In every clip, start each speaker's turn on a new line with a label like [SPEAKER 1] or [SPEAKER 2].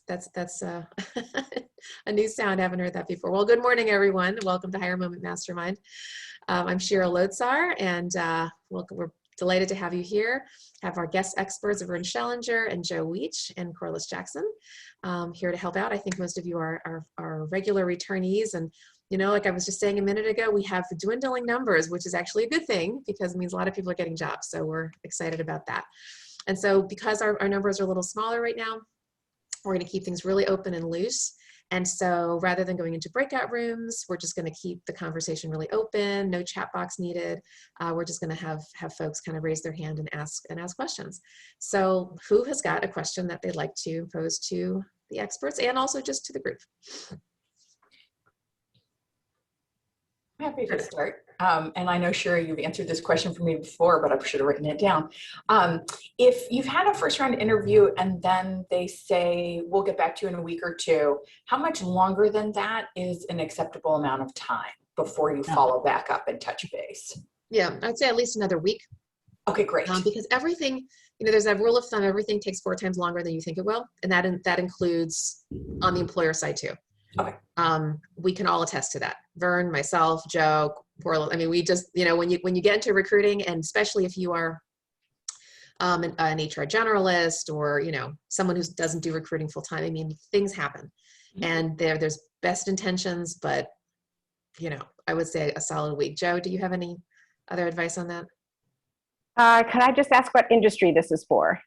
[SPEAKER 1] That's a new sound. I haven't heard that before. Well, good morning, everyone. Welcome to Higher Moment Mastermind. I'm Shira Lodzar, and we're delighted to have you here. Have our guest experts, Vern Schellinger and Joe Weech and Corliss Jackson, here to help out. I think most of you are regular returnees, and like I was just saying a minute ago, we have dwindling numbers, which is actually a good thing because it means a lot of people are getting jobs. So we're excited about that. And so because our numbers are a little smaller right now, we're going to keep things really open and loose. And so rather than going into breakout rooms, we're just going to keep the conversation really open, no chat box needed. We're just going to have folks kind of raise their hand and ask questions. So who has got a question that they'd like to pose to the experts and also just to the group?
[SPEAKER 2] I'm happy to start. And I know, Shira, you've answered this question for me before, but I should have written it down. If you've had a first round interview and then they say, we'll get back to you in a week or two, how much longer than that is an acceptable amount of time before you follow back up and touch base?
[SPEAKER 1] Yeah, I'd say at least another week.
[SPEAKER 2] Okay, great.
[SPEAKER 1] Because everything, there's that rule of thumb, everything takes 4 times longer than you think it will. And that includes on the employer side too.
[SPEAKER 2] Okay.
[SPEAKER 1] We can all attest to that. Vern, myself, Joe, Corliss. I mean, we just, when you get into recruiting, and especially if you are an HR generalist or, someone who doesn't do recruiting full time, I mean, things happen. And there's best intentions, but, I would say a solid week. Joe, do you have any other advice on that?
[SPEAKER 3] Can I just ask what industry this is for?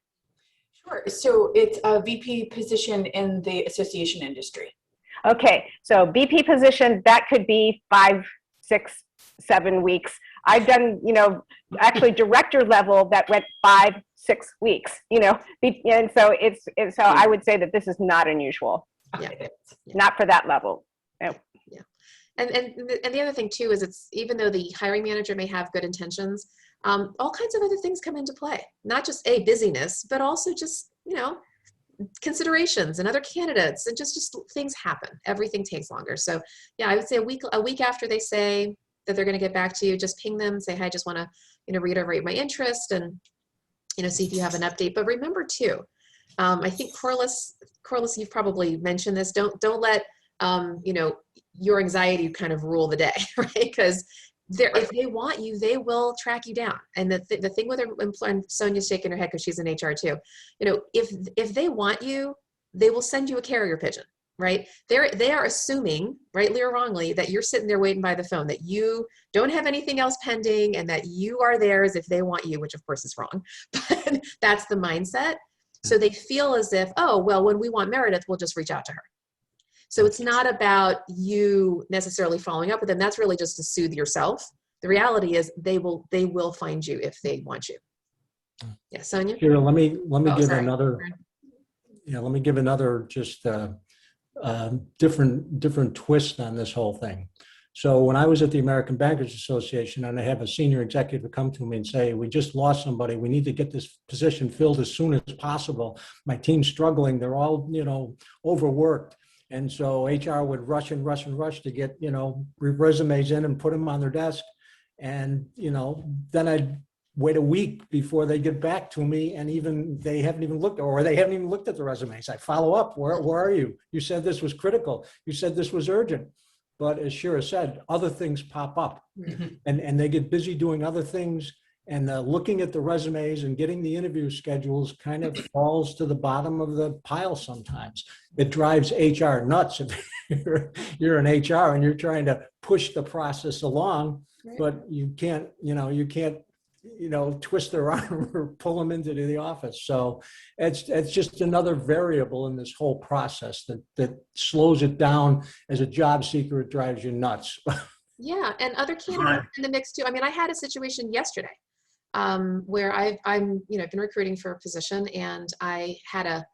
[SPEAKER 2] Sure. So it's a VP position in the association industry.
[SPEAKER 3] Okay, so VP position, that could be 5, 6, 7 weeks. I've done, actually director level that went 5, 6 weeks, and so so I would say that this is not unusual.
[SPEAKER 1] Yeah.
[SPEAKER 3] Not for that level. No.
[SPEAKER 1] Yeah. And the other thing too is it's, even though the hiring manager may have good intentions, all kinds of other things come into play, not just busyness, but also just, considerations and other candidates, and just things happen. Everything takes longer. So yeah, I would say a week after they say that they're going to get back to you, just ping them, say, hi, I just want to, reiterate my interest and, see if you have an update. But remember too, I think Corliss, you've probably mentioned this. Don't let, your anxiety kind of rule the day, right? Because if they want you, they will track you down. And the thing with her employer, and Sonia's shaking her head because she's in HR too, if they want you, they will send you a carrier pigeon, right? They are assuming, rightly or wrongly, that you're sitting there waiting by the phone, that you don't have anything else pending, and that you are theirs if they want you, which of course is wrong, but that's the mindset. So they feel as if, oh, well, when we want Meredith, we'll just reach out to her. So it's not about you necessarily following up with them. That's really just to soothe yourself. The reality is they will find you if they want you. Yeah, Sonia?
[SPEAKER 4] Here, let me give
[SPEAKER 1] sorry.
[SPEAKER 4] another. Yeah, let me give another just different twist on this whole thing. So when I was at the American Bankers Association, and I have a senior executive come to me and say, we just lost somebody. We need to get this position filled as soon as possible. My team's struggling. They're all, overworked. And so HR would rush to get, resumes in and put them on their desk. And, then I'd wait a week before they get back to me, and they haven't even looked at the resumes. I follow up. Where are you? You said this was critical. You said this was urgent. But as Shira said, other things pop up, and they get busy doing other things. And looking at the resumes and getting the interview schedules kind of falls to the bottom of the pile sometimes. It drives HR nuts if you're in HR and you're trying to push the process along, right. But you can't twist their arm or pull them into the office. So it's just another variable in this whole process that slows it down. As a job seeker, it drives you nuts.
[SPEAKER 1] Yeah, and other candidates in the mix too. I mean, I had a situation yesterday where I'm been recruiting for a position, and I had a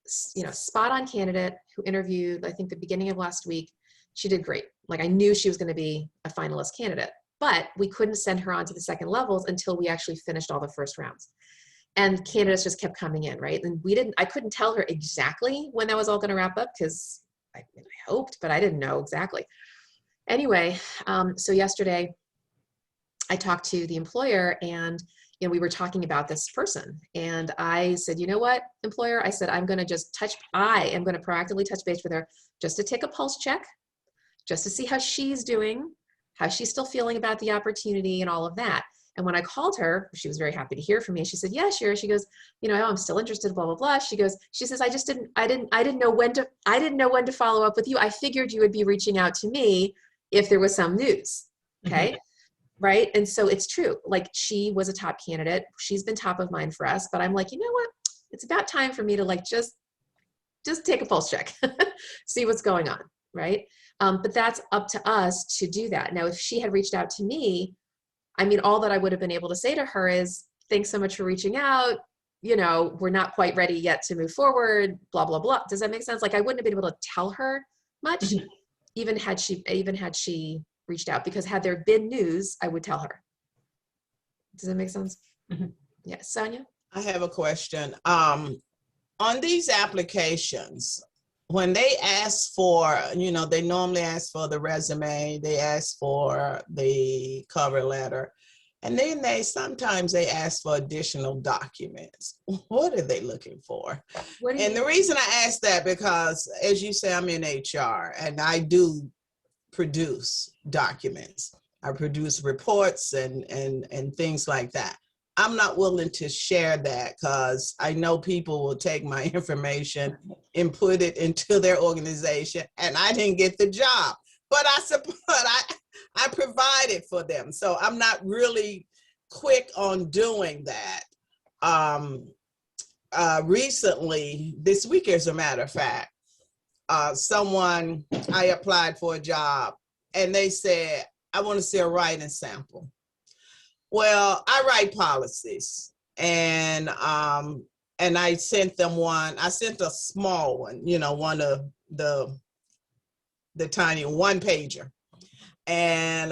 [SPEAKER 1] spot on candidate who interviewed, I think, the beginning of last week. She did great. Like, I knew she was going to be a finalist candidate, but we couldn't send her on to the second levels until we actually finished all the first rounds. And candidates just kept coming in, right? And I couldn't tell her exactly when that was all going to wrap up, because I hoped, but I didn't know exactly. Anyway, so yesterday I talked to the employer, and we were talking about this person, and I said, you know what, employer, I said, I am going to proactively touch base with her just to take a pulse check, just to see how she's doing, how she's still feeling about the opportunity and all of that. And when I called her, she was very happy to hear from me. She said, yeah, sure. She goes, I'm still interested, blah, blah, blah. She says, I didn't know when to follow up with you. I figured you would be reaching out to me if there was some news. Okay. Right. And so it's true. Like, she was a top candidate. She's been top of mind for us, but I'm like, you know what? It's about time for me to like, just take a pulse check, see what's going on. Right. But that's up to us to do that. Now, if she had reached out to me, I mean, all that I would have been able to say to her is, thanks so much for reaching out. We're not quite ready yet to move forward, blah, blah, blah. Does that make sense? Like, I wouldn't have been able to tell her much, even had she reached out, because had there been news, I would tell her. Does that make sense? Yeah. Sonia?
[SPEAKER 5] I have a question. On these applications, when they ask for, they normally ask for the resume, they ask for the cover letter, and then sometimes they ask for additional documents. What are they looking for? And the reason I ask that, because as you say, I'm in HR and I do produce documents. I produce reports and things like that. I'm not willing to share that because I know people will take my information and put it into their organization, and I didn't get the job, but I provided for them. So I'm not really quick on doing that. Recently, this week, as a matter of fact, I applied for a job and they said, I want to see a writing sample. Well, I write policies, and I sent them one. I sent a small one, one of the tiny one pager, and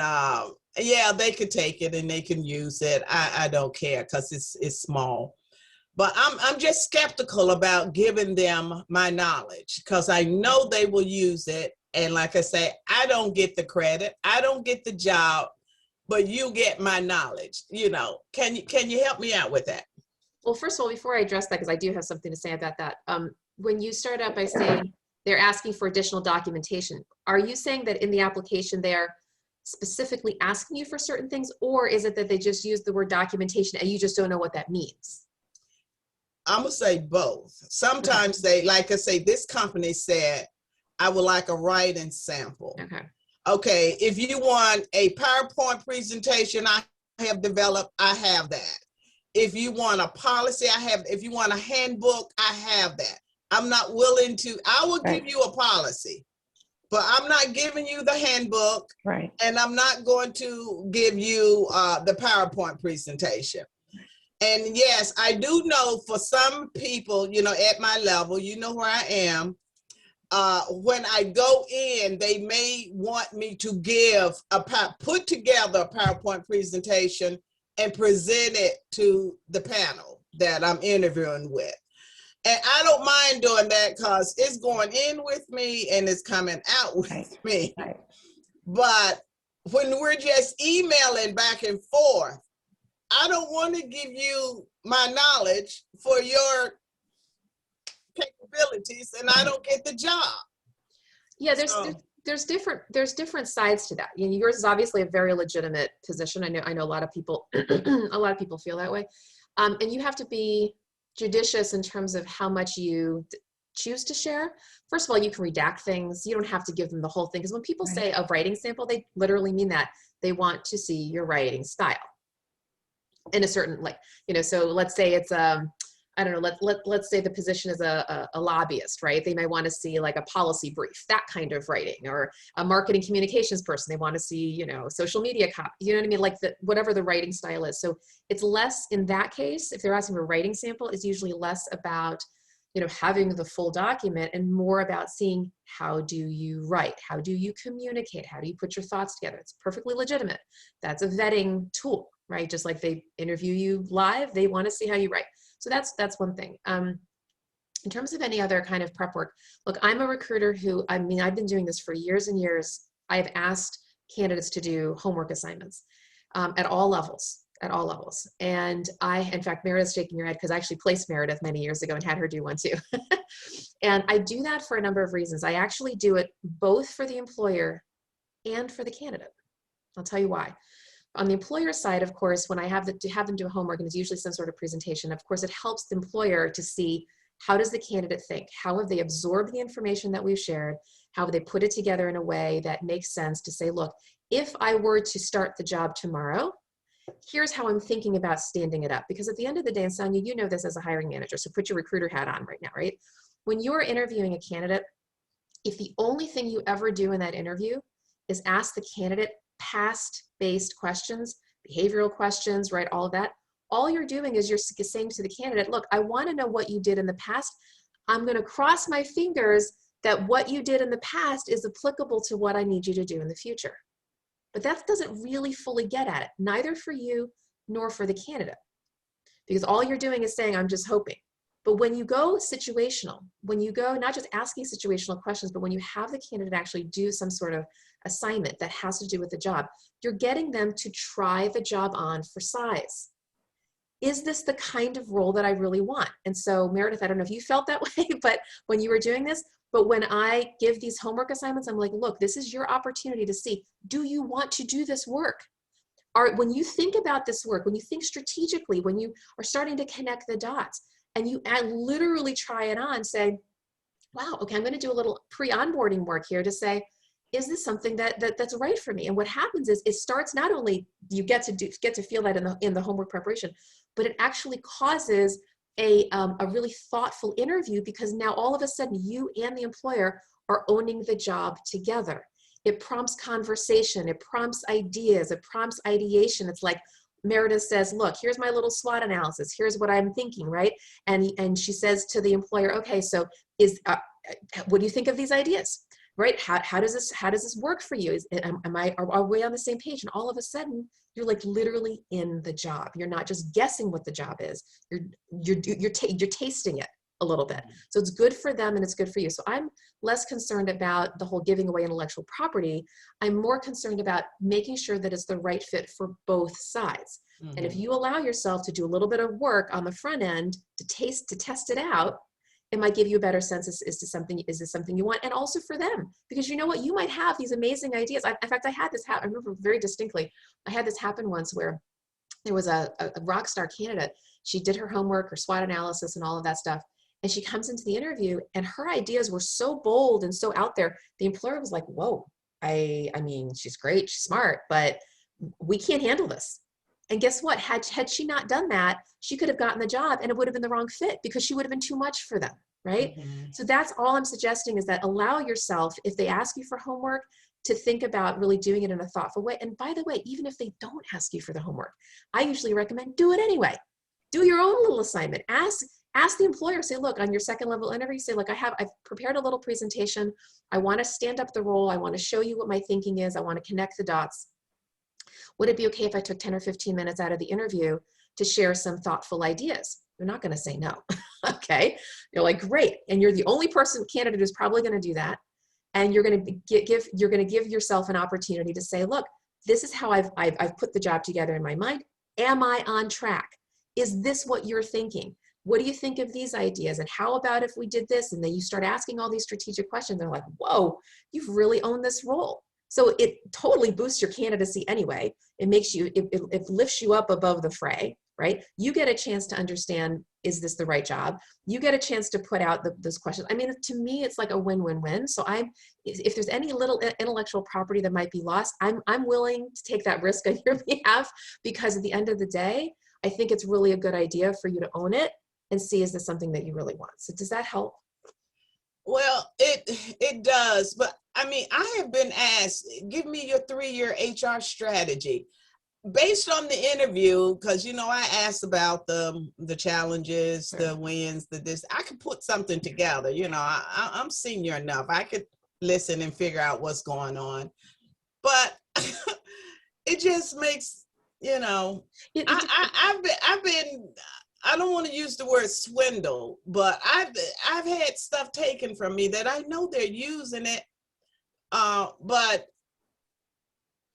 [SPEAKER 5] yeah, they could take it and they can use it. I don't care because it's small, but I'm just skeptical about giving them my knowledge because I know they will use it. And like I say, I don't get the credit, I don't get the job, but you get my knowledge. Can you help me out with that?
[SPEAKER 1] Well, first of all, before I address that, because I do have something to say about that, when you start out by saying they're asking for additional documentation, are you saying that in the application they're specifically asking you for certain things, or is it that they just use the word documentation and you just don't know what that means?
[SPEAKER 5] I'm gonna say both. Sometimes they, like I say, this company said, I would like a writing sample. Okay, if you want a PowerPoint presentation I have developed, I have that. If you want a policy, I have. If you want a handbook, I have that. I'm not willing to, I will give you a policy, but I'm not giving you the handbook, and I'm not going to give you the PowerPoint presentation. And yes, I do know for some people, at my level, where I am, when I go in, they may want me to put together a PowerPoint presentation and present it to the panel that I'm interviewing with. And I don't mind doing that because it's going in with me and it's coming out with me. But when we're just emailing back and forth, I don't want to give you my knowledge for your capabilities and I don't get the job.
[SPEAKER 1] Yeah, there's different sides to that. Yours is obviously a very legitimate position. I know a lot of people feel that way, and you have to be judicious in terms of how much you choose to share. First of all, you can redact things. You don't have to give them the whole thing, because when people say a writing sample, they literally mean that. They want to see your writing style in a certain, so let's say it's I don't know, let's say the position is a lobbyist, right? They might want to see like a policy brief, that kind of writing, or a marketing communications person. They want to see, social media copy, you know what I mean? Like whatever the writing style is. So it's less in that case, if they're asking for a writing sample, it's usually less about, having the full document and more about seeing, how do you write? How do you communicate? How do you put your thoughts together? It's perfectly legitimate. That's a vetting tool, right? Just like they interview you live, they want to see how you write. So that's one thing. In terms of any other kind of prep work, look, I'm a recruiter I've been doing this for years and years. I've asked candidates to do homework assignments at all levels. at all levels. And in fact, Meredith's shaking her head because I actually placed Meredith many years ago and had her do one too. And I do that for a number of reasons. I actually do it both for the employer and for the candidate. I'll tell you why. On the employer side, of course, when I have them do homework, and it's usually some sort of presentation, of course, it helps the employer to see, how does the candidate think? How have they absorbed the information that we've shared? How have they put it together in a way that makes sense to say, look, if I were to start the job tomorrow, here's how I'm thinking about standing it up. Because at the end of the day, and Sonia, you know this as a hiring manager, so put your recruiter hat on right now, right? When you're interviewing a candidate, if the only thing you ever do in that interview is ask the candidate past-based questions, behavioral questions, right, all of that, all you're doing is you're saying to the candidate, look, I want to know what you did in the past. I'm going to cross my fingers that what you did in the past is applicable to what I need you to do in the future. But that doesn't really fully get at it, neither for you nor for the candidate. Because all you're doing is saying, I'm just hoping. But when you go situational, when you go not just asking situational questions, but when you have the candidate actually do some sort of assignment that has to do with the job, you're getting them to try the job on for size. Is this the kind of role that I really want? And so Meredith, I don't know if you felt that way, but when you were doing this, but when I give these homework assignments, I'm like, look, this is your opportunity to see, do you want to do this work? When you think about this work, when you think strategically, when you are starting to connect the dots, and you literally try it on, say, wow, okay, I'm going to do a little pre-onboarding work here to say, is this something that's right for me? And what happens is it starts, not only you get to feel that in the homework preparation, but it actually causes a really thoughtful interview, because now all of a sudden you and the employer are owning the job together. It prompts conversation, it prompts ideas, it prompts ideation. It's like Meredith says, look, here's my little SWOT analysis. Here's what I'm thinking, right? And she says to the employer, okay, so what do you think of these ideas? Right? How does this work for you? Are we on the same page? And all of a sudden, you're like literally in the job. You're not just guessing what the job is. You're tasting it a little bit. So it's good for them and it's good for you. So I'm less concerned about the whole giving away intellectual property. I'm more concerned about making sure that it's the right fit for both sides. Mm-hmm. And if you allow yourself to do a little bit of work on the front end to test it out, it might give you a better sense is this something you want? And also for them, because you know what, you might have these amazing ideas. In fact, I had this happen, I remember very distinctly, I had this happen once where there was a rock star candidate. She did her homework, her SWOT analysis and all of that stuff. And she comes into the interview and her ideas were so bold and so out there. The employer was like, whoa, I mean, she's great, she's smart, but we can't handle this. And guess what? Had she not done that, she could have gotten the job and it would have been the wrong fit because she would have been too much for them, right? Mm-hmm. So that's all I'm suggesting, is that allow yourself, if they ask you for homework, to think about really doing it in a thoughtful way. And by the way, even if they don't ask you for the homework, I usually recommend do it anyway. Do your own little assignment. Ask the employer, say, look, on your second level interview, say, look, I've prepared a little presentation. I want to stand up the role. I want to show you what my thinking is. I want to connect the dots. Would it be okay if I took 10 or 15 minutes out of the interview to share some thoughtful ideas? You're not going to say no. Okay. You're like, great. And you're the only candidate who's probably going to do that. And you're going to give yourself an opportunity to say, look, this is how I've put the job together in my mind. Am I on track? Is this what you're thinking? What do you think of these ideas? And how about if we did this? And then you start asking all these strategic questions. They're like, whoa, you've really owned this role. So it totally boosts your candidacy anyway. It makes you, it lifts you up above the fray, right? You get a chance to understand, is this the right job? You get a chance to put out those questions. I mean, to me, it's like a win-win-win. So if there's any little intellectual property that might be lost, I'm willing to take that risk on your behalf, because at the end of the day, I think it's really a good idea for you to own it and see, is this something that you really want? So does that help?
[SPEAKER 5] Well, it does. But I mean, I have been asked, give me your 3-year HR strategy based on the interview. Cause I asked about the challenges, the wins, this, I could put something together. I'm senior enough. I could listen and figure out what's going on, but it just makes, I've been, I don't want to use the word swindle, but I've had stuff taken from me that I know they're using it, but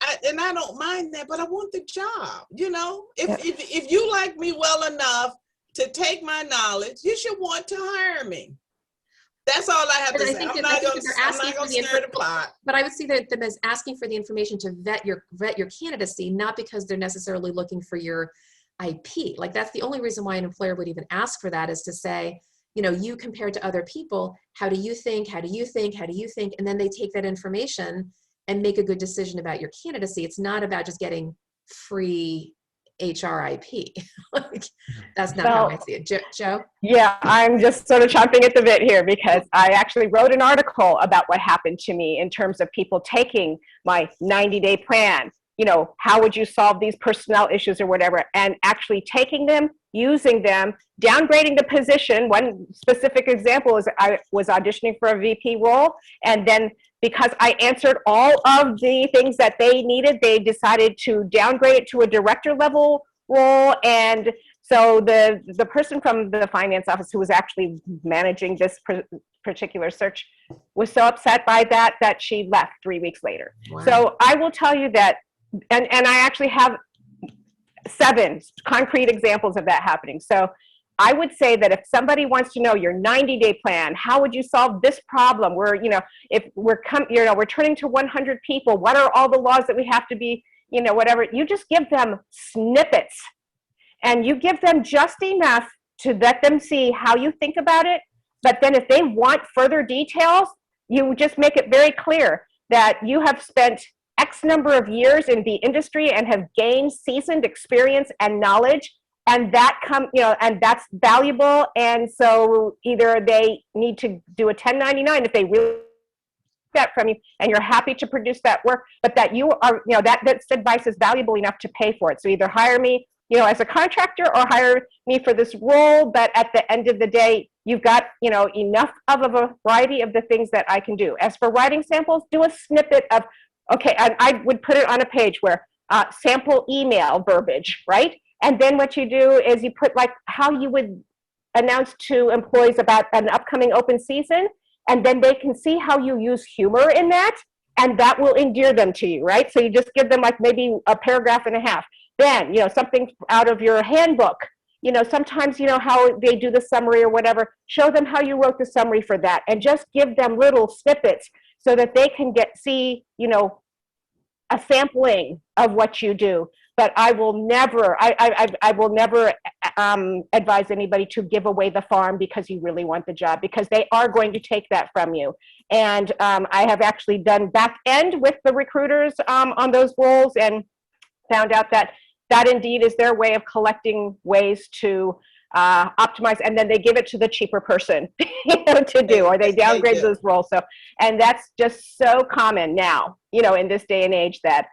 [SPEAKER 5] I don't mind that, but I want the job. You know, if you like me well enough to take my knowledge, you should want to hire me. That's all I have to say. I'm not going to stir the pot.
[SPEAKER 1] But I would see them as asking for the information to vet your candidacy, not because they're necessarily looking for your IP. Like that's the only reason why an employer would even ask for that, is to say, you know, you compared to other people, how do you think? How do you think? How do you think? And then they take that information and make a good decision about your candidacy. It's not about just getting free HR IP. Like, that's not how I see it. Joe?
[SPEAKER 3] Yeah, I'm just sort of chomping at the bit here, because I actually wrote an article about what happened to me in terms of people taking my 90-day plan. You know, how would you solve these personnel issues or whatever, and actually taking them, using them, downgrading the position. One specific example is I was auditioning for a VP role, and then because I answered all of the things that they needed, they decided to downgrade it to a director level role. And so the person from the finance office who was actually managing this particular search was so upset by that she left 3 weeks later. Wow. So I will tell you that, and I actually have 7 concrete examples of that happening. So I would say that if somebody wants to know your 90-day plan, how would you solve this problem? Where, you know, if we're turning to 100 people, what are all the laws that we have to be, you know, whatever. You just give them snippets, and you give them just enough to let them see how you think about it. But then if they want further details, you just make it very clear that you have spent X number of years in the industry and have gained seasoned experience and knowledge, and that and that's valuable. And so either they need to do a 1099 if they really that from you and you're happy to produce that work, but that you are, you know, that advice is valuable enough to pay for it. So either hire me, you know, as a contractor, or hire me for this role. But at the end of the day, you've got, you know, enough of a variety of the things that I can do. As for writing samples, do a snippet of, okay, and I would put it on a page where sample email verbiage, right? And then what you do is you put like how you would announce to employees about an upcoming open season, and then they can see how you use humor in that, and that will endear them to you, right? So you just give them like maybe a paragraph and a half. Then, you know, something out of your handbook. You know, sometimes, you know, how they do the summary or whatever, show them how you wrote the summary for that, and just give them little snippets so that they can see, you know, a sampling of what you do. But I will never, I will never advise anybody to give away the farm because you really want the job, because they are going to take that from you. And I have actually done back end with the recruiters on those roles, and found out that that indeed is their way of collecting ways to optimize, and then they give it to the cheaper person, you know, to do, or they downgrade those roles. So, and that's just so common now, you know, in this day and age, that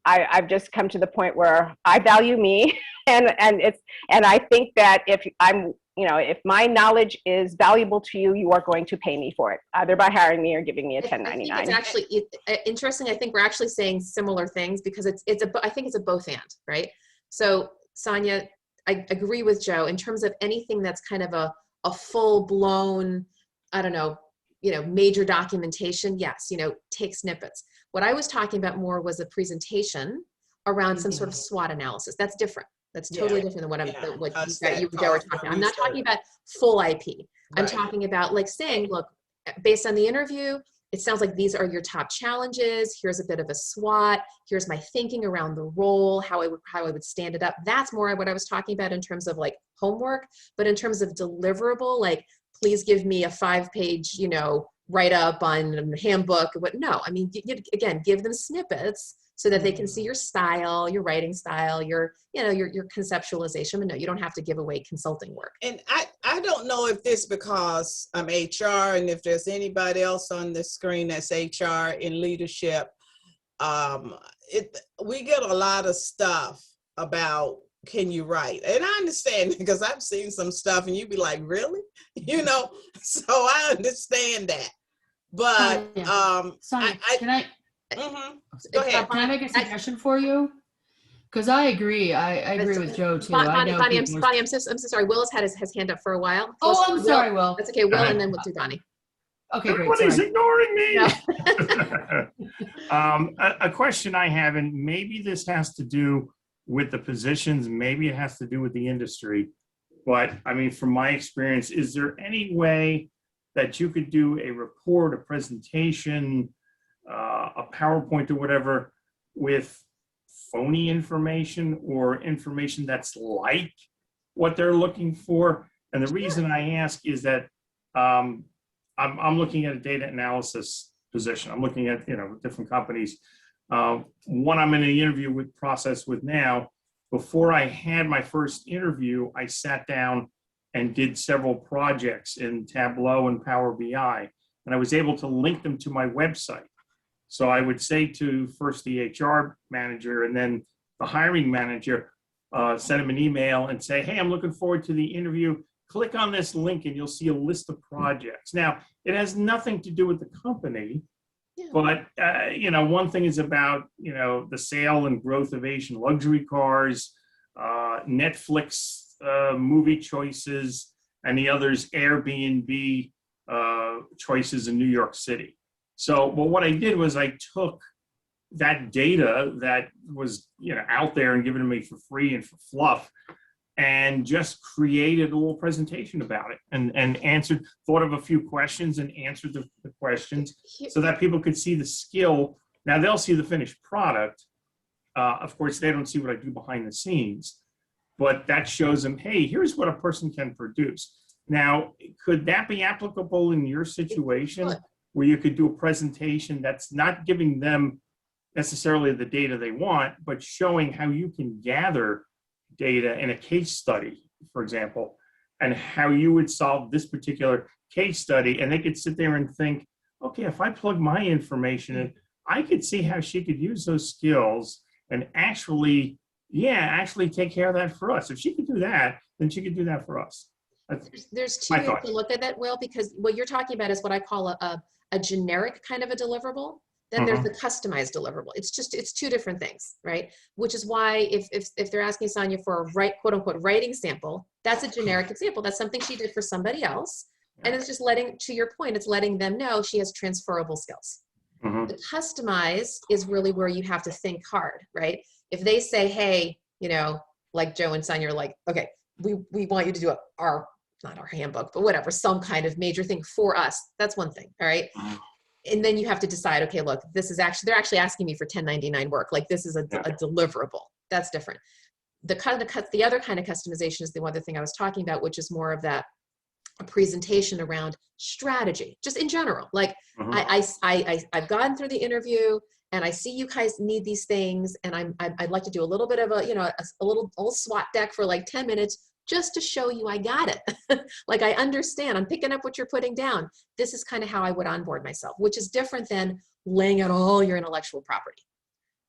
[SPEAKER 3] I've just come to the point where I value me, and I think that if I'm, you know, if my knowledge is valuable to you, you are going to pay me for it, either by hiring me or giving me a 1099.
[SPEAKER 1] I think it's actually interesting. I think we're actually saying similar things, because I think it's a both and, right? So Sonia, I agree with Joe in terms of anything that's kind of a full blown, I don't know, you know, major documentation. Yes, you know, take snippets. What I was talking about more was a presentation around some sort of SWOT analysis. That's different. That's totally different than what you were talking about. I'm not talking about full IP. I'm talking about like saying, look, based on the interview, it sounds like these are your top challenges. Here's a bit of a SWOT. Here's my thinking around the role, how I would stand it up. That's more what I was talking about in terms of like homework. But in terms of deliverable, like, please give me a 5-page, you know, write up on a handbook. No, I mean, again, give them snippets so that they can see your style, your writing style, your conceptualization. But no, you don't have to give away consulting work.
[SPEAKER 5] And I don't know if this because I'm HR, and if there's anybody else on the screen that's HR in leadership, we get a lot of stuff about, can you write? And I understand, because I've seen some stuff and you'd be like, really? You know, so I understand that. But
[SPEAKER 6] Sonia, can I
[SPEAKER 5] go ahead.
[SPEAKER 6] Can I make a suggestion for you? Because I agree. I agree with Joe too.
[SPEAKER 1] Bonnie, I'm so sorry. Will has had his hand up for a while.
[SPEAKER 6] Oh, I'm sorry, Will.
[SPEAKER 1] That's okay. Will, and then we'll do Bonnie.
[SPEAKER 6] Okay, great.
[SPEAKER 7] Everybody's
[SPEAKER 6] Sorry.
[SPEAKER 7] ignoring me.
[SPEAKER 1] No.
[SPEAKER 7] A question I have, and maybe this has to do with the positions, maybe it has to do with the industry, but I mean, from my experience, is there any way that you could do a report, a presentation, a PowerPoint or whatever with phony information or information that's like what they're looking for? And the reason I ask is that I'm looking at a data analysis position. I'm looking at, different companies. One I'm in an interview process with now. Before I had my first interview, I sat down and did several projects in Tableau and Power BI, and I was able to link them to my website. So I would say to first the HR manager and then the hiring manager, send them an email and say, hey, I'm looking forward to the interview. Click on this link and you'll see a list of projects. Now, it has nothing to do with the company, but, one thing is about, the sale and growth of Asian luxury cars, Netflix movie choices, and the others Airbnb choices in New York City. So, but what I did was I took that data that was, out there and given to me for free and for fluff, and just created a little presentation about it and thought of a few questions and answered the questions so that people could see the skill. Now they'll see the finished product. Of course, they don't see what I do behind the scenes, but that shows them, hey, here's what a person can produce. Now, could that be applicable in your situation where you could do a presentation that's not giving them necessarily the data they want, but showing how you can gather data in a case study, for example, and how you would solve this particular case study? And they could sit there and think, okay, if I plug my information in, I could see how she could use those skills and actually take care of that for us. If she could do that, then she could do that for us.
[SPEAKER 1] There's two ways to look at that, Will, because what you're talking about is what I call a generic kind of a deliverable. Then there's the customized deliverable. It's two different things, right? Which is why if they're asking Sonia for a quote unquote writing sample, that's a generic example. That's something she did for somebody else. And it's just to your point, it's letting them know she has transferable skills. The customize is really where you have to think hard, right? If they say, hey, like Joe and Sonia are like, okay, we want you to do not our handbook, but whatever, some kind of major thing for us. That's one thing, all right? And then you have to decide, okay, look, they're actually asking me for 1099 work. Like this is a deliverable. That's different. The other kind of customization is the other thing I was talking about, which is more of a presentation around strategy, just in general. Like I've gone through the interview and I see you guys need these things, and I'd like to do a little bit of a little SWOT deck for like 10 minutes just to show you I got it. Like I understand, I'm picking up what you're putting down. This is kind of how I would onboard myself, which is different than laying out all your intellectual property,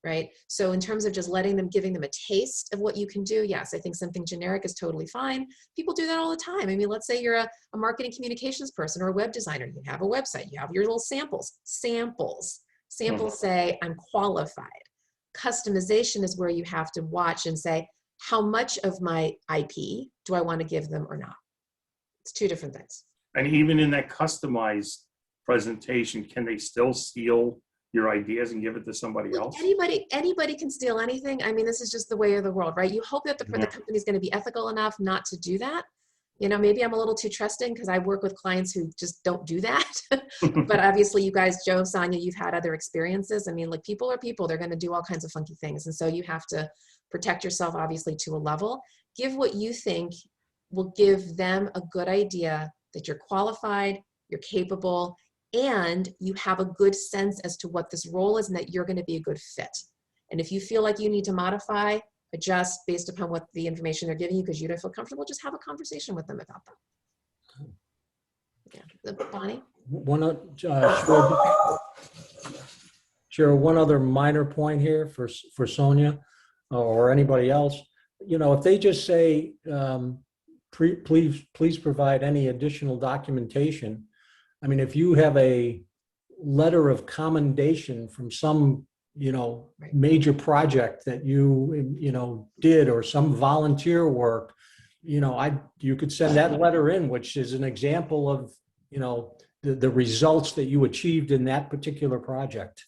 [SPEAKER 1] right? So in terms of just giving them a taste of what you can do, yes, I think something generic is totally fine. People do that all the time. I mean, let's say you're a marketing communications person or a web designer. You have a website, you have your little samples. Samples say, I'm qualified. Customization is where you have to watch and say, how much of my IP do I want to give them or not? It's two different things.
[SPEAKER 7] And even in that customized presentation, can they still steal your ideas and give it to somebody else?
[SPEAKER 1] Anybody can steal anything. I mean, this is just the way of the world, right? You hope that the company is going to be ethical enough not to do that. Maybe I'm a little too trusting because I work with clients who just don't do that. But obviously you guys, Joe, Sonia, you've had other experiences. I mean, like people are people, they're going to do all kinds of funky things. And so you have to protect yourself, obviously, to a level. Give what you think will give them a good idea that you're qualified, you're capable, and you have a good sense as to what this role is and that you're going to be a good fit. And if you feel like you need to modify, adjust based upon what the information they're giving you because you don't feel comfortable, just have a conversation with them about that. Yeah. Bonnie?
[SPEAKER 4] Cheryl, one other minor point here for Sonia or anybody else. If they just say, please provide any additional documentation. I mean, if you have a letter of commendation from some major project that you did, or some volunteer work, you could send that letter in, which is an example of, the results that you achieved in that particular project.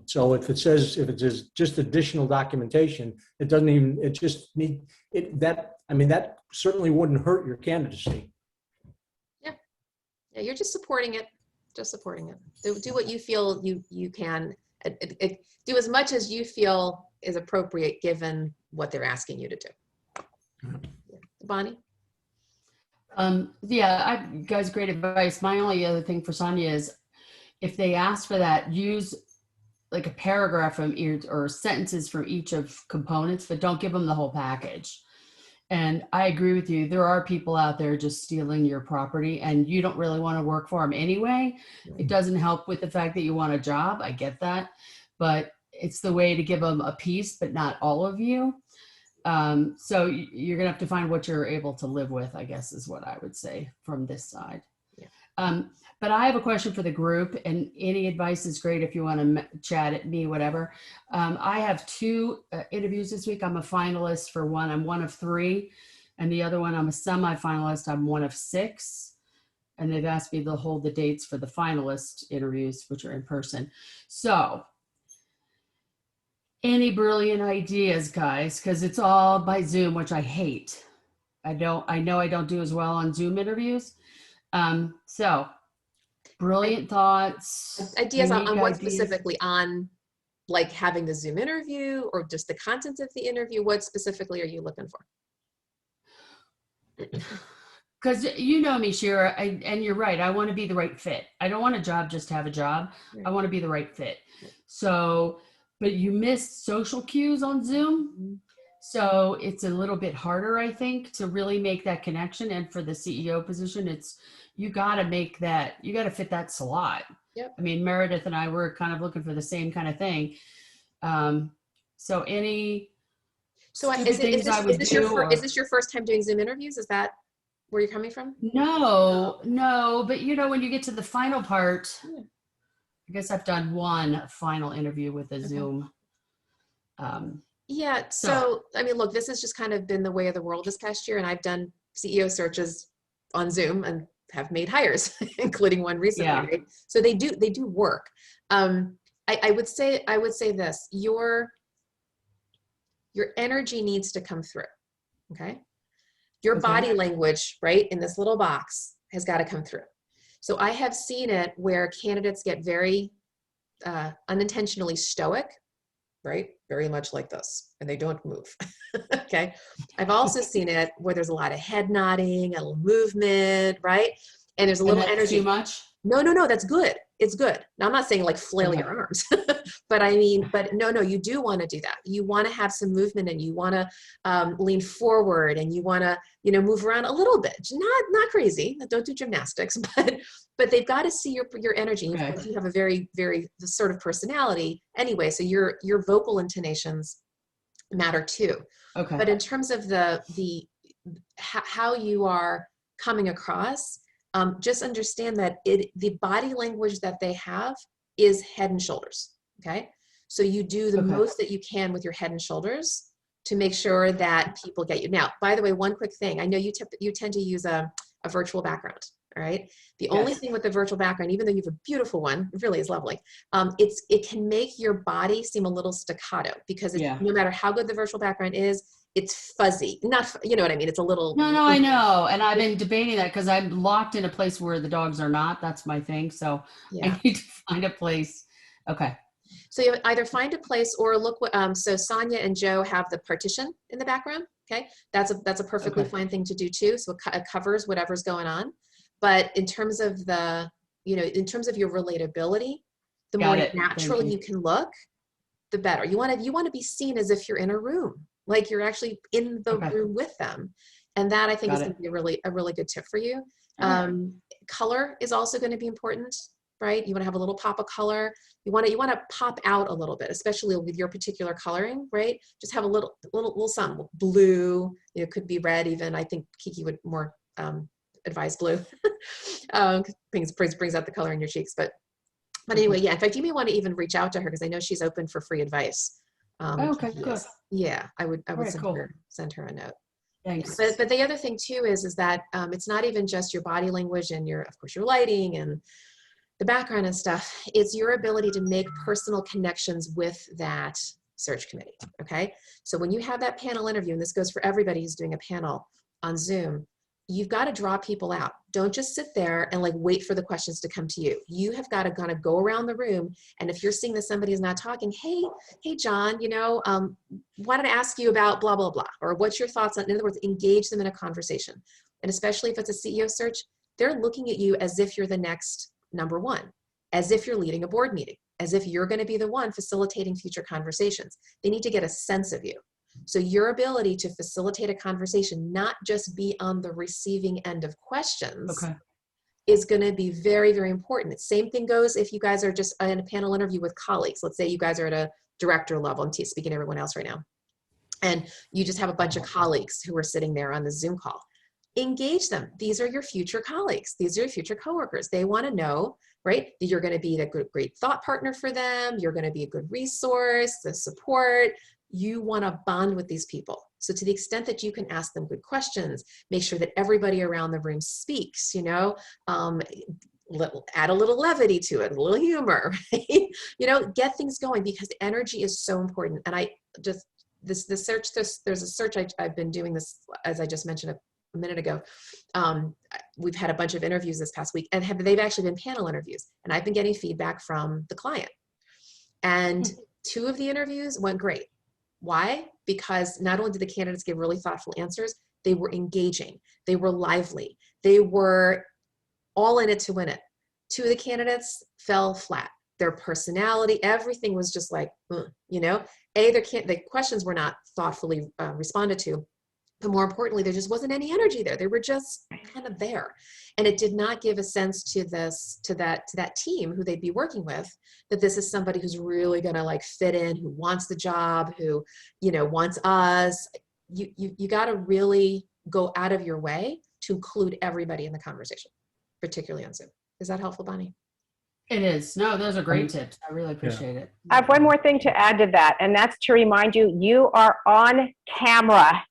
[SPEAKER 4] So if it says, if it is just additional documentation, it doesn't even, it just need it, that, I mean, that certainly wouldn't hurt your candidacy.
[SPEAKER 1] Yeah, you're just supporting it, just supporting it. Do what you feel you can, do as much as you feel is appropriate given what they're asking you to do. Yeah. Bonnie?
[SPEAKER 6] Yeah, guys, great advice. My only other thing for Sonia is if they ask for that, use like a paragraph from each or sentences from each of components, but don't give them the whole package. And I agree with you. There are people out there just stealing your property and you don't really want to work for them anyway. It doesn't help with the fact that you want a job. I get that, but it's the way to give them a piece, but not all of you. So you're gonna have to find what you're able to live with, I guess is what I would say from this side. Yeah. But I have a question for the group, and any advice is great if you want to chat at me, whatever. I have 2 interviews this week. I'm a finalist for one. I'm one of 3. And the other one, I'm a semi-finalist. I'm one of 6. And they've asked me to hold the dates for the finalist interviews, which are in person. So any brilliant ideas, guys? Because it's all by Zoom, which I hate. I know I don't do as well on Zoom interviews. So brilliant thoughts.
[SPEAKER 1] Ideas on what
[SPEAKER 6] ideas.
[SPEAKER 1] specifically, on like having the Zoom interview or just the content of the interview? What specifically are you looking for?
[SPEAKER 6] Because you know me, Shira, and you're right. I want to be the right fit. I don't want a job just to have a job.
[SPEAKER 1] Right.
[SPEAKER 6] I want to be the right fit. So, but you missed social cues on Zoom. So it's a little bit harder, I think, to really make that connection. And for the CEO position, you got to make that, you got to fit that slot.
[SPEAKER 1] Yep.
[SPEAKER 6] I mean, Meredith and I were kind of looking for the same kind of thing. So any
[SPEAKER 1] is this your first time doing Zoom interviews? Is that where you're coming from?
[SPEAKER 6] No, but you know, when you get to the final part, I guess I've done one final interview with a Zoom.
[SPEAKER 1] Yeah, so I mean, look, this has just kind of been the way of the world this past year, and I've done CEO searches on Zoom and have made hires, including one recently.
[SPEAKER 6] Yeah.
[SPEAKER 1] Right? So they do work. I would say this: your energy needs to come through. Okay, your body language, right, in this little box has got to come through. So I have seen it where candidates get very unintentionally stoic, right? Very much like this, and they don't move. Okay. I've also seen it where there's a lot of head nodding, a little movement, right? And there's a little energy.
[SPEAKER 6] Too much?
[SPEAKER 1] No, that's good. It's good. Now, I'm not saying like flail your arms, but I mean, but no, you do want to do that. You want to have some movement, and you want to lean forward, and you want to, move around a little bit. Not crazy. Don't do gymnastics, but they've got to see your energy. Okay. You have a very, very sort of personality anyway. So your vocal intonations matter too.
[SPEAKER 6] Okay.
[SPEAKER 1] But in terms of the how you are coming across, just understand that the body language that they have is head and shoulders. Okay. So you do the most that you can with your head and shoulders to make sure that people get you. Now, by the way, one quick thing, I know you tend to use a virtual background. All right. The only thing with the virtual background, even though you have a beautiful one, it really is lovely. It can make your body seem a little staccato because no matter how good the virtual background is, it's fuzzy. Not, you know what I mean? It's a little.
[SPEAKER 6] No, I know. And I've been debating that because I'm locked in a place where the dogs are not. That's my thing. So I need to find a place. Okay.
[SPEAKER 1] So you either find a place or look what, so Sonia and Joe have the partition in the background. Okay. That's a perfectly fine thing to do too. So it covers whatever's going on. But in terms of in terms of your relatability, the more natural you can look, the better. You want to be seen as if you're in a room, like you're actually in the room with them. And that I think is going to be a really good tip for you. Color is also going to be important, right? You want to have a little pop of color. You want to pop out a little bit, especially with your particular coloring, right? Just have a little some blue, could be red even. I think Kiki would more advise blue. Brings out the color in your cheeks, but anyway, in fact, you may want to even reach out to her because I know she's open for free advice.
[SPEAKER 6] Okay, good.
[SPEAKER 1] Yeah, I would send her a note.
[SPEAKER 6] Thanks.
[SPEAKER 1] But the other thing too is that it's not even just your body language and your, of course, your lighting and the background and stuff. It's your ability to make personal connections with that search committee. Okay. So when you have that panel interview, and this goes for everybody who's doing a panel on Zoom, you've got to draw people out. Don't just sit there and like wait for the questions to come to you. You have got to kind of go around the room. And if you're seeing that somebody is not talking, hey, John, you know, wanted to ask you about blah, blah, blah, or what's your thoughts on, in other words, engage them in a conversation. And especially if it's a CEO search, they're looking at you as if you're the next number one, as if you're leading a board meeting, as if you're going to be the one facilitating future conversations. They need to get a sense of you. So your ability to facilitate a conversation, not just be on the receiving end of questions, is going to be very, very important. Same thing goes if you guys are just in a panel interview with colleagues. Let's say you guys are at a director level. I'm speaking to everyone else right now. And you just have a bunch of colleagues who are sitting there on the Zoom call. Engage them. These are your future colleagues. These are your future coworkers. They want to know, right, that you're going to be the great thought partner for them. You're going to be a good resource, the support. You want to bond with these people. So to the extent that you can ask them good questions, make sure that everybody around the room speaks, you know, add a little levity to it, a little humor, right? You know, get things going, because energy is so important. And I just, there's a search I've been doing this, as I just mentioned a minute ago. We've had a bunch of interviews this past week, and they've actually been panel interviews, and I've been getting feedback from the client. And 2 of the interviews went great. Why? Because not only did the candidates give really thoughtful answers, they were engaging, they were lively, they were all in it to win it. 2 of the candidates fell flat. Their personality, everything was just like, you know, the questions were not thoughtfully responded to, but more importantly, there just wasn't any energy there. They were just kind of there. And it did not give a sense to that team who they'd be working with, that this is somebody who's really going to like fit in, who wants the job, who, you know, wants us. You got to really go out of your way to include everybody in the conversation, particularly on Zoom. Is that helpful, Bonnie?
[SPEAKER 6] It is. No, those are great tips. I really appreciate it.
[SPEAKER 3] I have one more thing to add to that, and that's to remind you, you are on camera.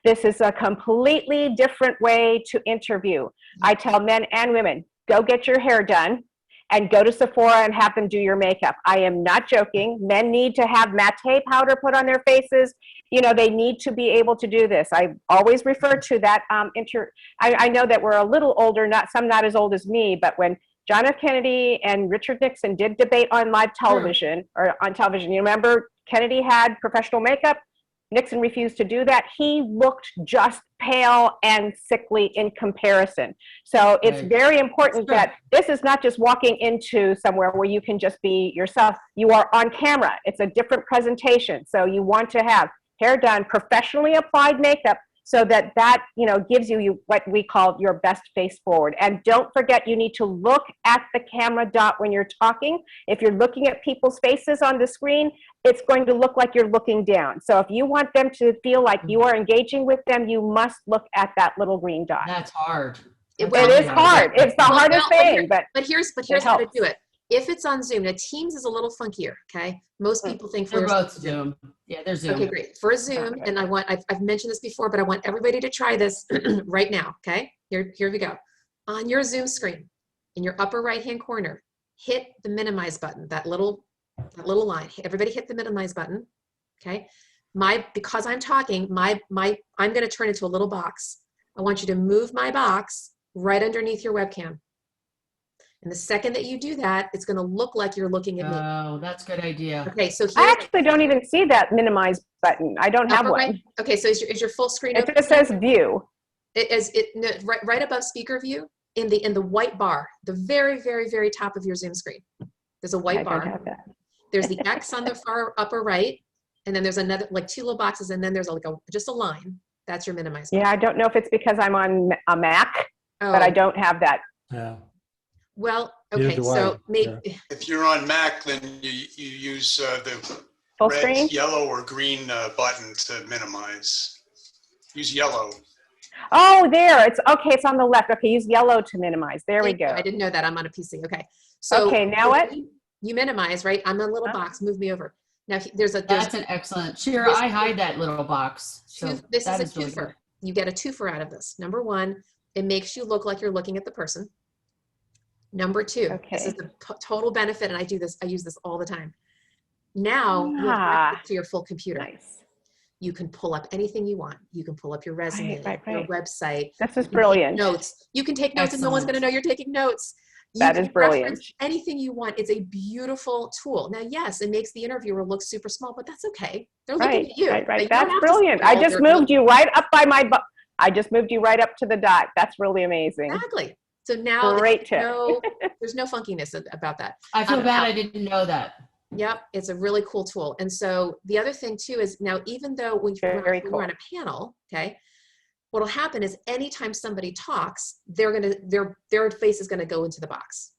[SPEAKER 3] This is a completely different way to interview. I tell men and women, go get your hair done and go to Sephora and have them do your makeup. I am not joking. Men need to have matte powder put on their faces. You know, they need to be able to do this. I always refer to that. I know that we're a little older, some not as old as me, but when John F. Kennedy and Richard Nixon did debate on live television, or on television, you remember Kennedy had professional makeup? Nixon refused to do that. He looked just pale and sickly in comparison. So it's very important that this is not just walking into somewhere where you can just be yourself. You are on camera. It's a different presentation. So you want to have hair done, professionally applied makeup, so that you know, gives you what we call your best face forward. And don't forget, you need to look at the camera dot when you're talking. If you're looking at people's faces on the screen, it's going to look like you're looking down. So if you want them to feel like you are engaging with them, you must look at that little green dot.
[SPEAKER 6] That's hard.
[SPEAKER 3] It is hard. It's the hardest thing, but
[SPEAKER 1] here's how to do it. If it's on Zoom, now Teams is a little funkier, okay? Most people think
[SPEAKER 6] they're both Zoom. Yeah, they're Zoom.
[SPEAKER 1] Okay, great. For Zoom, and I've mentioned this before, but I want everybody to try this right now, okay? Here we go. On your Zoom screen, in your upper right-hand corner, hit the minimize button, that little line. Everybody hit the minimize button, okay? Because I'm talking, I'm gonna turn into a little box. I want you to move my box right underneath your webcam. And the second that you do that, it's going to look like you're looking at me.
[SPEAKER 6] Oh, that's a good idea.
[SPEAKER 1] Okay, so
[SPEAKER 3] I actually don't even see that minimize button. I don't have one.
[SPEAKER 1] Right? Okay, so is your full screen
[SPEAKER 3] open? It just says view.
[SPEAKER 1] Right above speaker view in the white bar, the very, very, very top of your Zoom screen. There's a white bar.
[SPEAKER 3] I don't have that.
[SPEAKER 1] There's the X on the far upper right, and then there's another, like 2 little boxes, and then there's just a line. That's your minimize button.
[SPEAKER 3] Yeah, I don't know if it's because I'm on a Mac, but I don't have that.
[SPEAKER 4] Yeah.
[SPEAKER 1] Well, okay, so maybe
[SPEAKER 8] if you're on Mac, then you use the
[SPEAKER 3] full
[SPEAKER 8] red,
[SPEAKER 3] screen?
[SPEAKER 8] yellow, or green button to minimize. Use yellow.
[SPEAKER 3] Oh, there. It's okay. It's on the left. Okay, use yellow to minimize. There we go.
[SPEAKER 1] I didn't know that. I'm on a PC. Okay. So
[SPEAKER 3] okay, now what?
[SPEAKER 1] You minimize, right? I'm a little box. Move me over. Now
[SPEAKER 6] that's an excellent. Shira, I hide that little box. So
[SPEAKER 1] this is a twofer. You get a twofer out of this. Number one, it makes you look like you're looking at the person. Number two, this is the total benefit, and I use this all the time. Now you have access to your full computer.
[SPEAKER 3] Nice.
[SPEAKER 1] You can pull up anything you want. You can pull up your resume, your website.
[SPEAKER 3] This is brilliant.
[SPEAKER 1] Notes. You can take notes and no one's going to know you're taking notes.
[SPEAKER 3] That is brilliant.
[SPEAKER 1] Anything you want. It's a beautiful tool. Now, yes, it makes the interviewer look super small, but that's okay. They're looking at you.
[SPEAKER 3] Right. That's brilliant. I just moved you right up by I just moved you right up to the dot. That's really amazing.
[SPEAKER 1] Exactly. So now
[SPEAKER 3] great tip.
[SPEAKER 1] There's no funkiness about that.
[SPEAKER 6] I feel bad I didn't know that.
[SPEAKER 1] Yep, it's a really cool tool. And so the other thing too is now, even though when you're on a panel, okay, what'll happen is anytime somebody talks, their face is gonna go into the box.